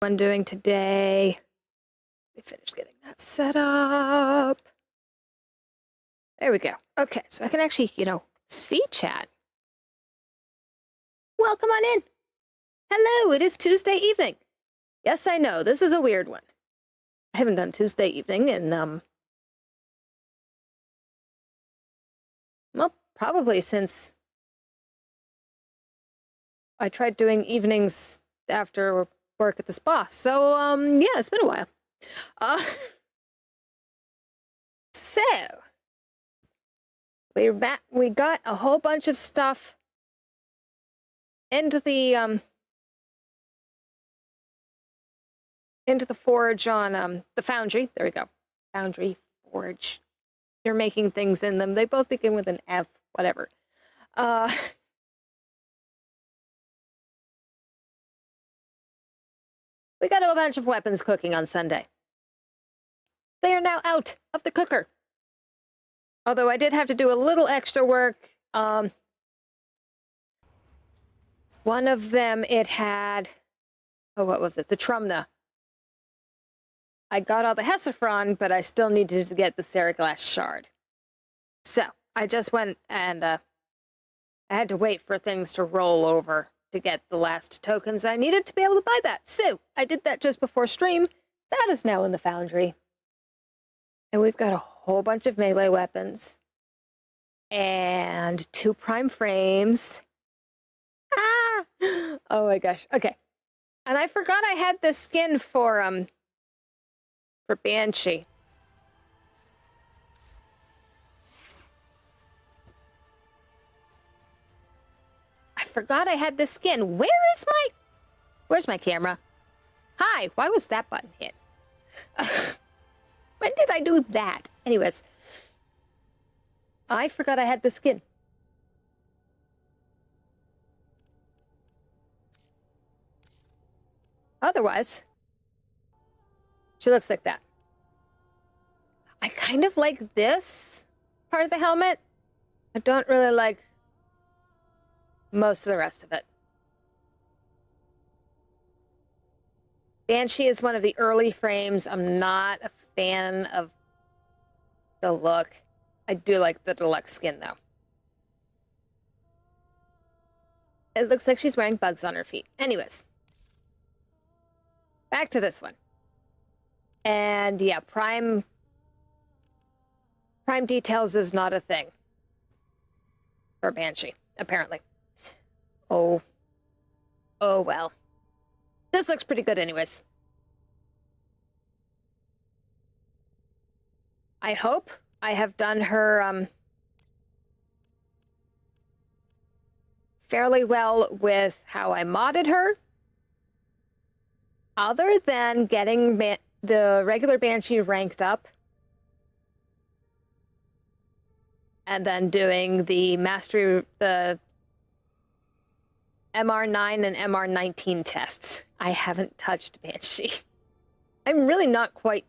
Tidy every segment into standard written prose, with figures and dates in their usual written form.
I'm doing today. Let me finish getting that set up. There we go. Okay, so I can actually, see chat. Welcome on in. Hello, it is Tuesday evening. Yes, I know, this is a weird one. I haven't done Tuesday evening in, well, probably since I tried doing evenings after work at the spa. So, yeah, it's been a while. So, we're back. We got a whole bunch of stuff into the forge on the foundry. There we go. Foundry, forge. You're making things in them. They both begin with an F, whatever. We got a bunch of weapons cooking on Sunday. They are now out of the cooker. Although I did have to do a little extra work. One of them, it had, what was it? The Trumna. I got all the Hesifron, but I still needed to get the Seriglass Shard. So I just went and I had to wait for things to roll over to get the last tokens I needed to be able to buy that. So I did that just before stream. That is now in the foundry. And we've got a whole bunch of melee weapons. And 2 prime frames. Ah! Oh my gosh. Okay. And I forgot I had this skin for Banshee. I forgot I had this skin. Where's my camera? Hi, why was that button hit? When did I do that? Anyways, I forgot I had the skin. Otherwise, she looks like that. I kind of like this part of the helmet. I don't really like most of the rest of it. Banshee is one of the early frames. I'm not a fan of the look. I do like the deluxe skin, though. It looks like she's wearing bugs on her feet. Anyways. Back to this one. And yeah, prime details is not a thing for Banshee, apparently. Oh well. This looks pretty good anyways. I hope I have done her fairly well with how I modded her. Other than getting the regular Banshee ranked up and then doing the mastery, the MR9 and MR19 tests. I haven't touched Banshee. I'm really not quite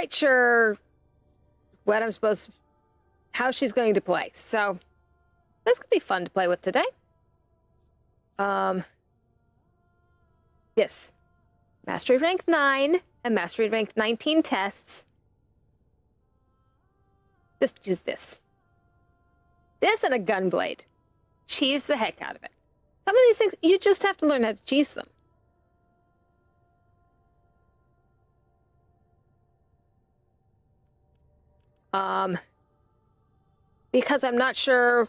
sure what I'm how she's going to play. So this could be fun to play with today. Yes. Mastery rank 9 and mastery rank 19 tests. Just use this. This and a gun blade. Cheese the heck out of it. Some of these things, you just have to learn how to cheese them. Because I'm not sure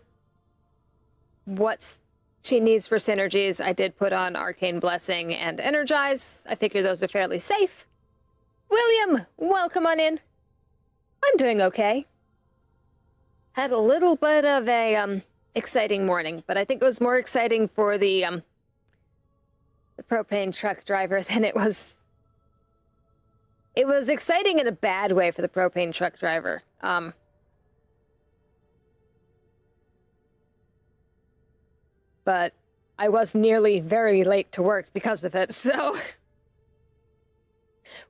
what she needs for synergies, I did put on Arcane Blessing and Energize. I figure those are fairly safe. William, welcome on in. I'm doing okay. Had a little bit of a exciting morning, but I think it was more exciting for the propane truck driver than it was. It was exciting in a bad way for the propane truck driver. But I was nearly very late to work because of it, so.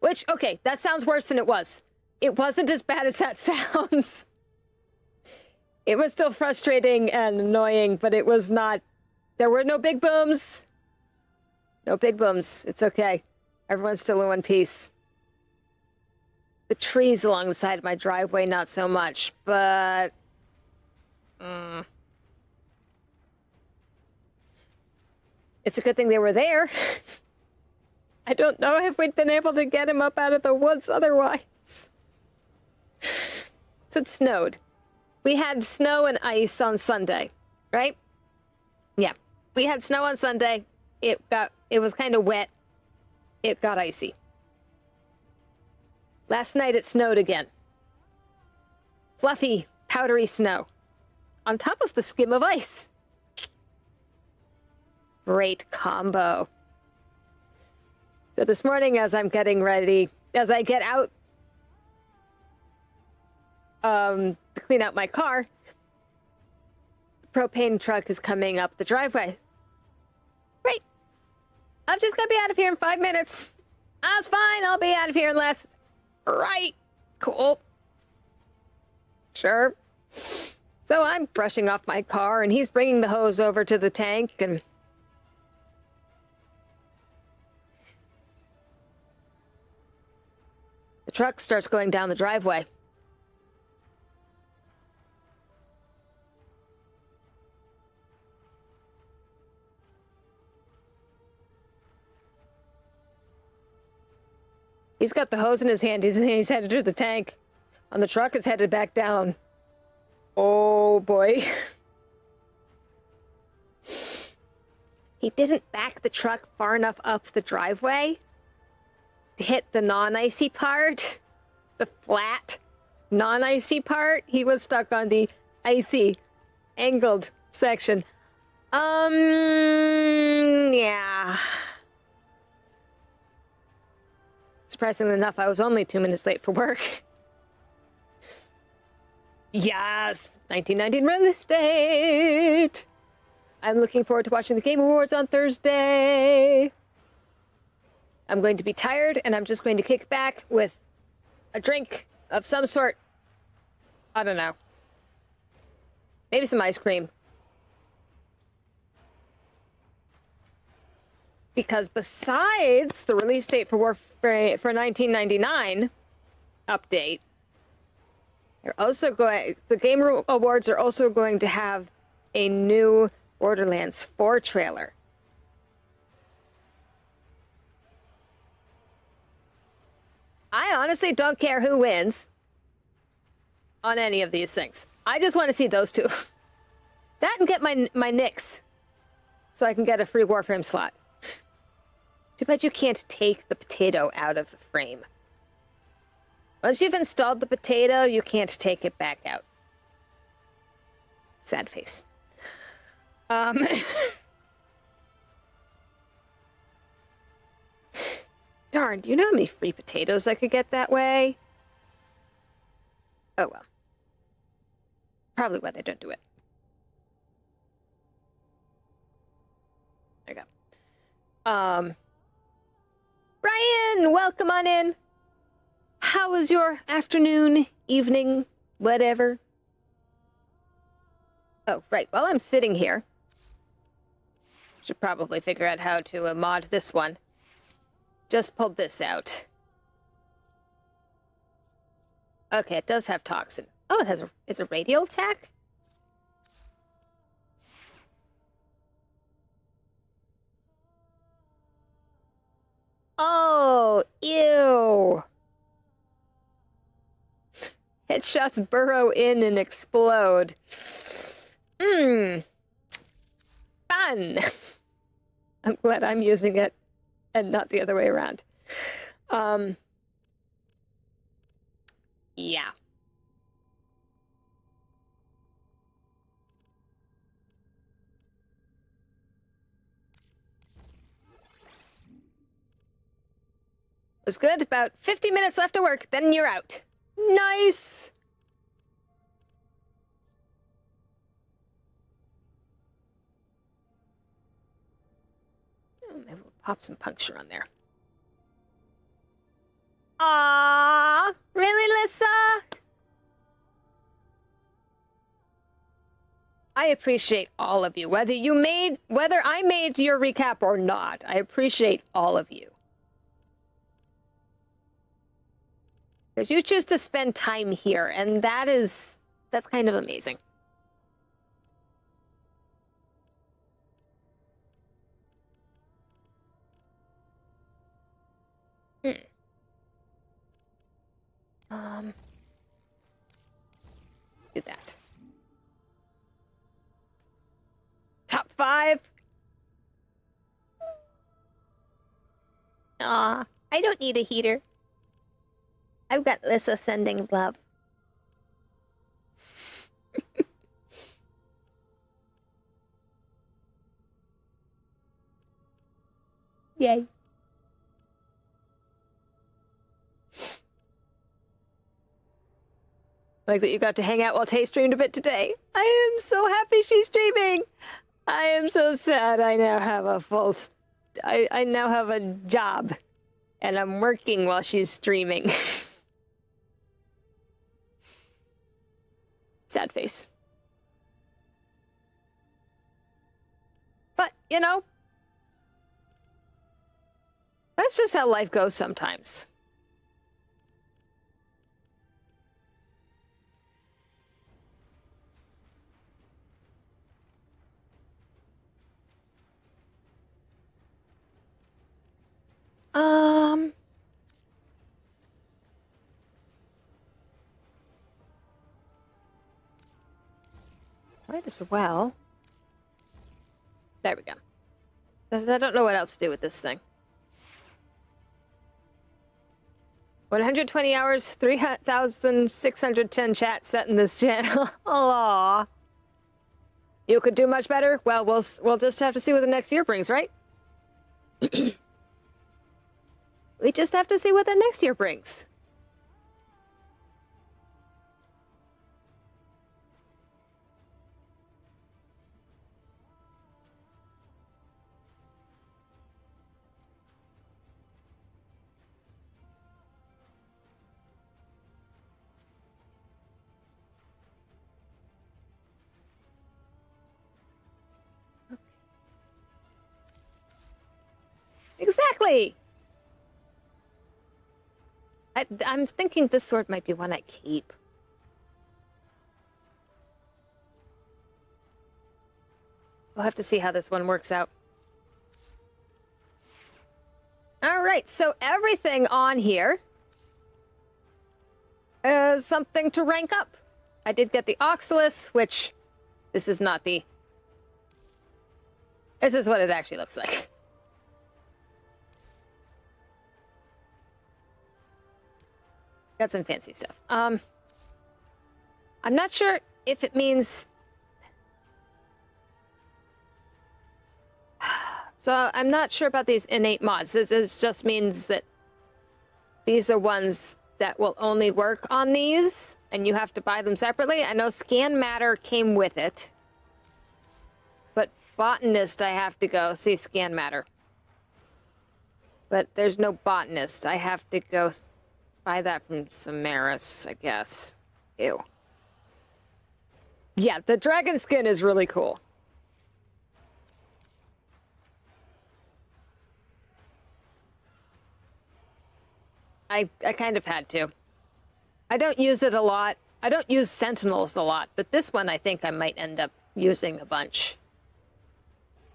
Which, okay, that sounds worse than it was. It wasn't as bad as that sounds. It was still frustrating and annoying, but it was not. There were no big booms. No big booms. It's okay. Everyone's still in one piece. The trees along the side of my driveway, not so much, but... It's a good thing they were there. I don't know if we'd been able to get him up out of the woods otherwise. So it snowed. We had snow and ice on Sunday, right? Yeah. We had snow on Sunday. It was kind of wet. It got icy. Last night it snowed again. Fluffy, powdery snow. On top of the skim of ice. Great combo. So this morning, as I'm getting ready, as I get out to clean out my car, the propane truck is coming up the driveway. Great. I'm just gonna be out of here in 5 minutes. That's fine. I'll be out of here in less. Right. Cool. Sure. So I'm brushing off my car, and he's bringing the hose over to the tank, and... the truck starts going down the driveway. He's got the hose in his hand. He's headed to the tank. And the truck is headed back down. Oh, boy. He didn't back the truck far enough up the driveway to hit the non-icy part. The flat, non-icy part. He was stuck on the icy, angled section. Yeah. Surprisingly enough, I was only 2 minutes late for work. Yes! 1919 real estate! I'm looking forward to watching the Game Awards on Thursday. I'm going to be tired, and I'm just going to kick back with a drink of some sort. I don't know. Maybe some ice cream. Because besides the release date for Warframe for 1999 update, they're also the Game Awards are also going to have a new Borderlands 4 trailer. I honestly don't care who wins on any of these things. I just want to see those two. That and get my Nix so I can get a free Warframe slot. Too bad you can't take the potato out of the frame. Once you've installed the potato, you can't take it back out. Sad face. Darn, do you know how many free potatoes I could get that way? Oh well. Probably why they don't do it. There you go. Ryan, welcome on in. How was your afternoon, evening, whatever? Oh, right. While I'm sitting here, should probably figure out how to mod this one. Just pulled this out. Okay, it does have toxin. Oh, it has it's a radial attack? Oh, ew. Headshots burrow in and explode. Fun. I'm glad I'm using it and not the other way around. Yeah. It was good. About 50 minutes left to work, then you're out. Nice! Oh, maybe we'll pop some puncture on there. Aww! Really, Lissa? I appreciate all of you. Whether I made your recap or not, I appreciate all of you. Because you choose to spend time here, and that's kind of amazing. Do that. Top 5. Aw, I don't need a heater. I've got Lissa sending love. Yay. Like that you got to hang out while Tay streamed a bit today. I am so happy she's streaming. I am so sad I now have I now have a job. And I'm working while she's streaming. Sad face. But, you know, that's just how life goes sometimes. Might as well. There we go. Because I don't know what else to do with this thing. 120 hours, 3,610 chats set in this channel. Aww. You could do much better? Well, we'll just have to see what the next year brings, right? We just have to see what the next year brings. Exactly! I'm thinking this sword might be one I keep. We'll have to see how this one works out. All right, so everything on here is something to rank up. I did get the Oxalis, which this is not the... This is what it actually looks like. Got some fancy stuff. I'm not sure if it means... So I'm not sure about these innate mods. This just means that these are ones that will only work on these, and you have to buy them separately. I know Scan Matter came with it, but Botanist, I have to go see Scan Matter. But there's no Botanist. I have to go buy that from Samaris, I guess. Ew. Yeah, the dragon skin is really cool. I kind of had to. I don't use it a lot. I don't use Sentinels a lot, but this one I think I might end up using a bunch.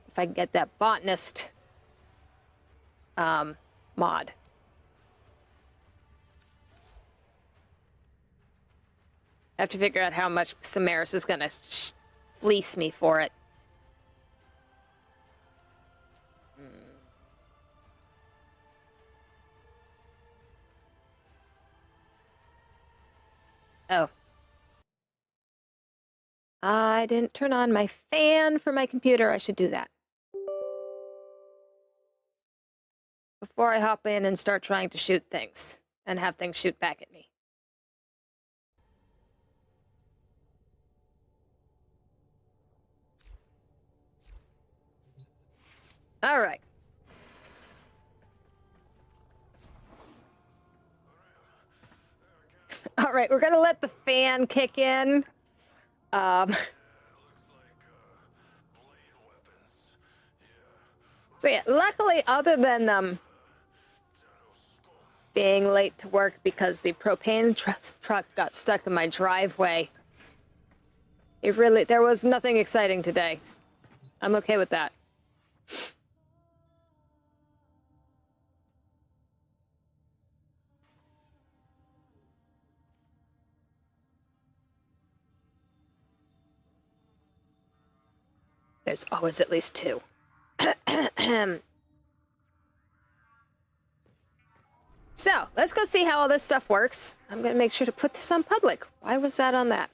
If I can get that Botanist mod. I have to figure out how much Samaris is going to fleece me for it. Oh. I didn't turn on my fan for my computer. I should do that. Before I hop in and start trying to shoot things and have things shoot back at me. All right. All right, we're gonna let the fan kick in. So yeah, luckily, other than being late to work because the propane truck got stuck in my driveway, there was nothing exciting today. I'm okay with that. There's always at least two. So, let's go see how all this stuff works. I'm going to make sure to put this on public. Why was that on that?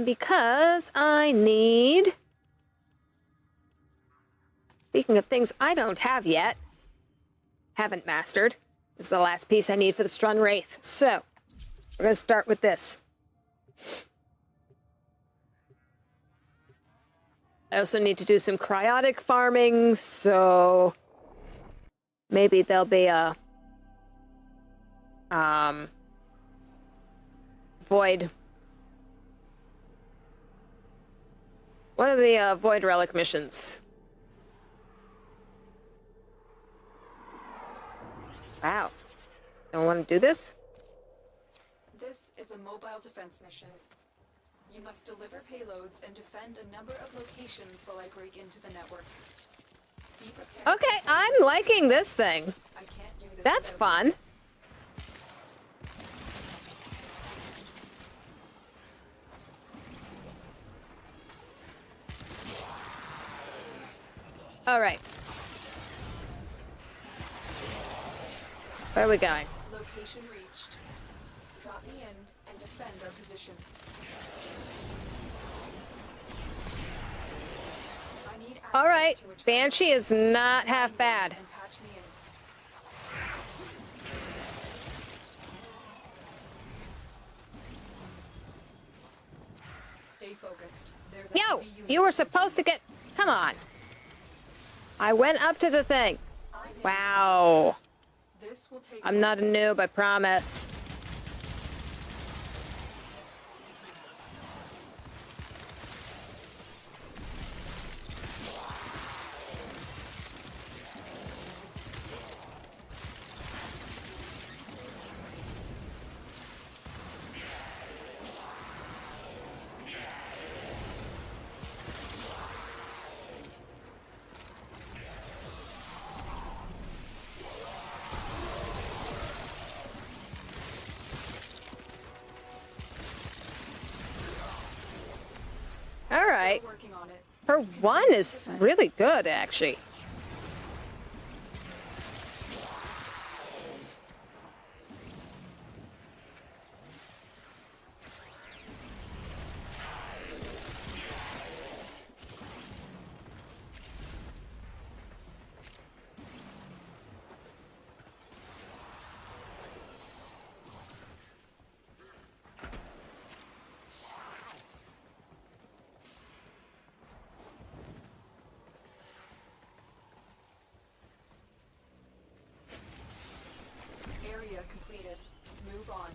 Because I need... Speaking of things I don't have yet, haven't mastered, is the last piece I need for the Strun Wraith. So, we're going to start with this. I also need to do some cryotic farming, so maybe there'll be a void. What are the void relic missions? Wow. Don't want to do this? This is a mobile defense mission. You must deliver payloads and defend a number of locations while I break into the network. Be prepared. Okay, I'm liking this thing. I can't do this. That's fun. All right. Where are we going? Location reached. Drop me in and defend our position. I need access All right. to a terminal. Banshee is not half bad. And patch me in. Stay focused. There's a Yo, heavy unit. you were supposed to get... Come on. I went up to the thing. Wow. This will take I'm not a noob, I promise. All right. working on it. Her one is really good, actually. Area completed. Move on.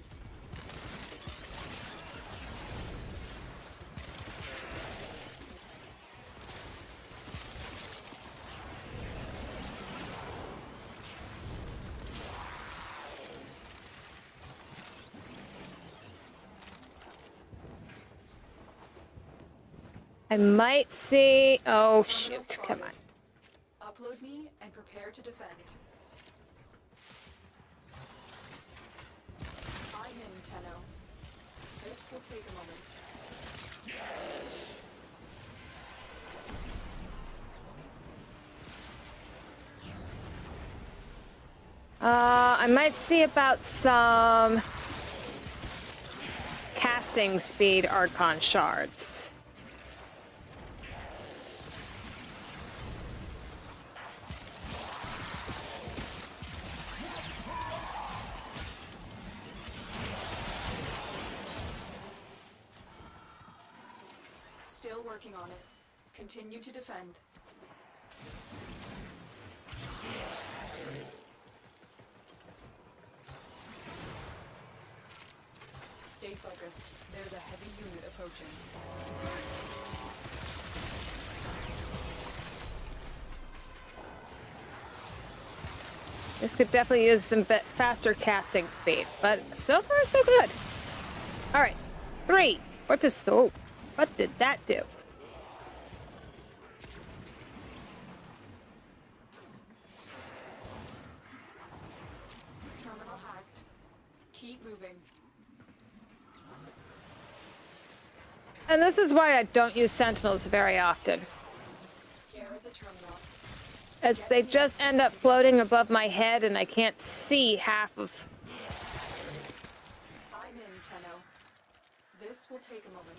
I might see... Oh, shoot. Come on. Upload me and prepare to defend. I'm in, Tenno. This will take a moment. I might see about some casting speed Archon shards. Still working on it. Continue to defend. Stay focused. There's a heavy unit approaching. This could definitely use some bit faster casting speed, but so far so good. All right, 3. What did that do? Terminal hacked. Keep moving. And this is why I don't use sentinels very often, Here is a terminal. as they just end up floating above my head and I can't see half of... I'm in, Tenno. This will take a moment.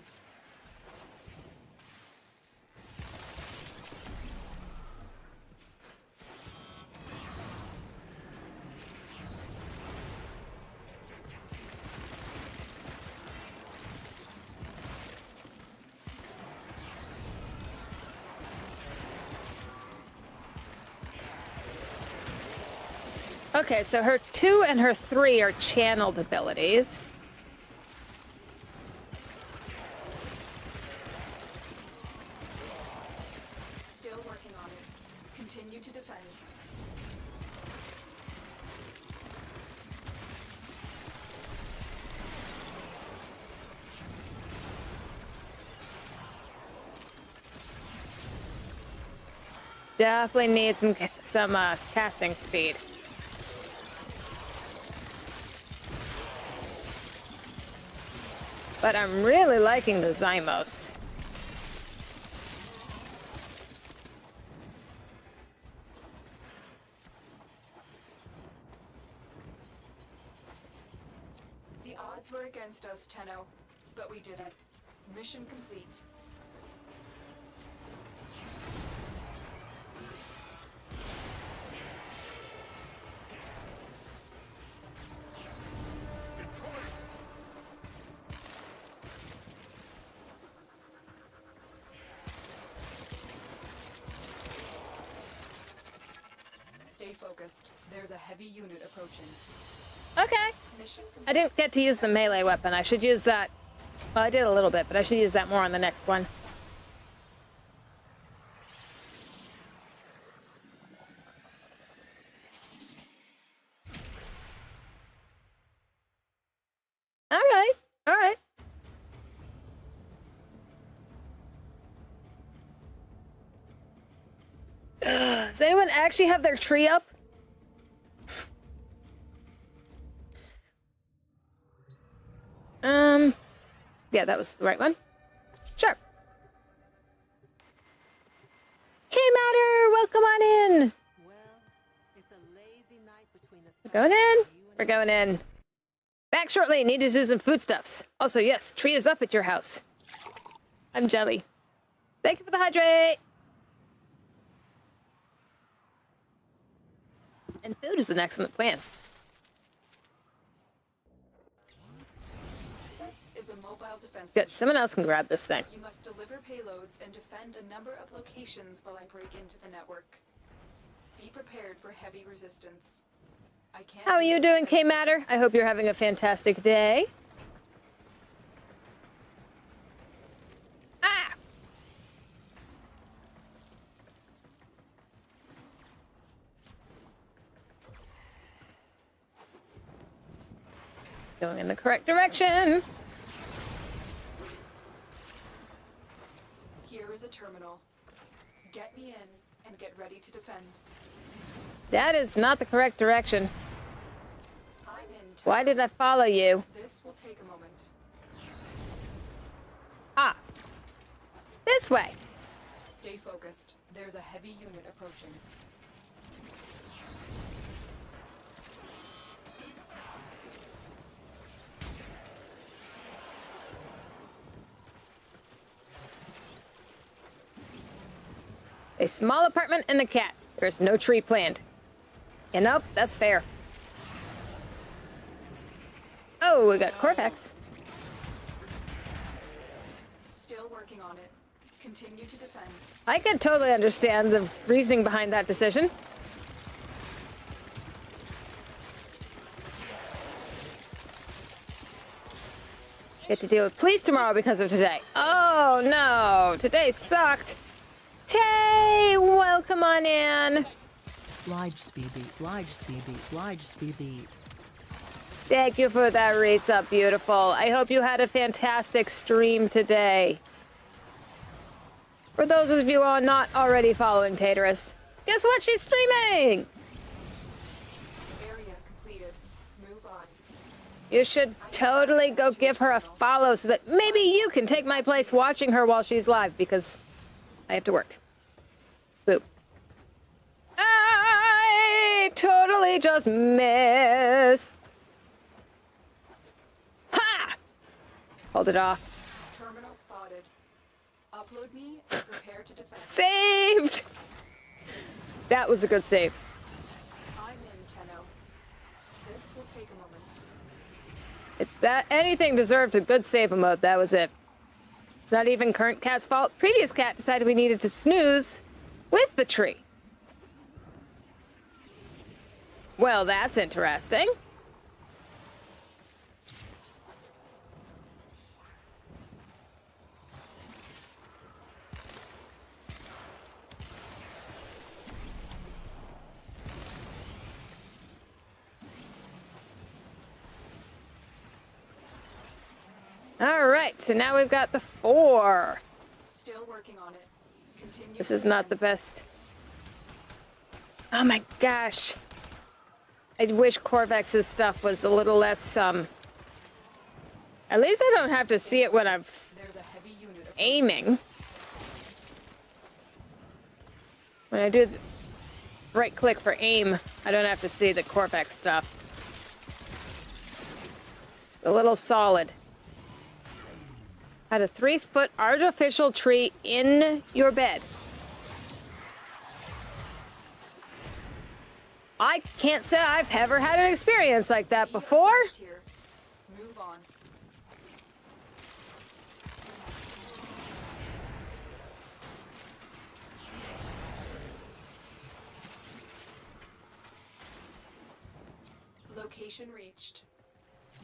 Okay, so her 2 and her 3 are channeled abilities. Still working on it. Continue to defend. Definitely need some casting speed. But I'm really liking the Zymos. The odds were against us, Tenno, but we did it. Mission complete. Stay focused. There's a heavy unit approaching. Okay. Mission I complete. didn't get to use the melee weapon. I should use that. Well, I did a little bit, but I should use that more on the next one. All right. All right. Does anyone actually have their tree up? Yeah, that was the right one. Sure. K-Matter, welcome on in. Well, it's a lazy night between the We're going in. We're going in. Back shortly. Need to do some foodstuffs. Also, yes, tree is up at your house. I'm Jelly. Thank you for the hydrate. And food is an excellent plan. This is a mobile defense Good. mission. Someone else can grab this thing. You must deliver payloads and defend a number of locations while I break into the network. Be prepared for heavy resistance. I can't. How are you doing, K-Matter? I hope you're having a fantastic day. Ah! Going in the correct direction. Here is a terminal. Get me in and get ready to defend. That is not the correct direction. I'm in. Why did I follow you? This will take a moment. Ah. This way. Stay focused. There's a heavy unit approaching. A small apartment and a cat. There's no tree planned. You know, that's fair. Oh, we got Cortex. Still working on it. Continue to defend. I could totally understand the reasoning behind that decision. Get to deal with police tomorrow because of today. Oh no, today sucked. Tay, welcome on in. Lige speed beat, Lige speed beat, Lige speed beat. Thank you for that resub, beautiful. I hope you had a fantastic stream today. For those of you who are not already following Taterus, guess what she's streaming? Area completed. Move on. You should totally go give her a follow so that maybe you can take my place watching her while she's live, because I have to work. Boop. I totally just missed. Ha! Hold it off. Terminal spotted. Upload me and prepare to defend. Saved! That was a good save. I'm in, Tenno. This will take a moment. If that anything deserved a good save mode, that was it. It's not even current cat's fault. Previous cat decided we needed to snooze with the tree. Well, that's interesting. All right, so now we've got the 4. Still working on it. Continue. This is not the best. Oh my gosh. I wish Corvex's stuff was a little less, at least I don't have to see it when I'm There's a heavy unit of aiming. When I do right click for aim, I don't have to see the Corvex stuff. It's a little solid. Had a 3-foot artificial tree in your bed. I can't say I've ever had an experience like that before. here. Move on. Location reached.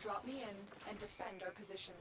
Drop me in and defend our position.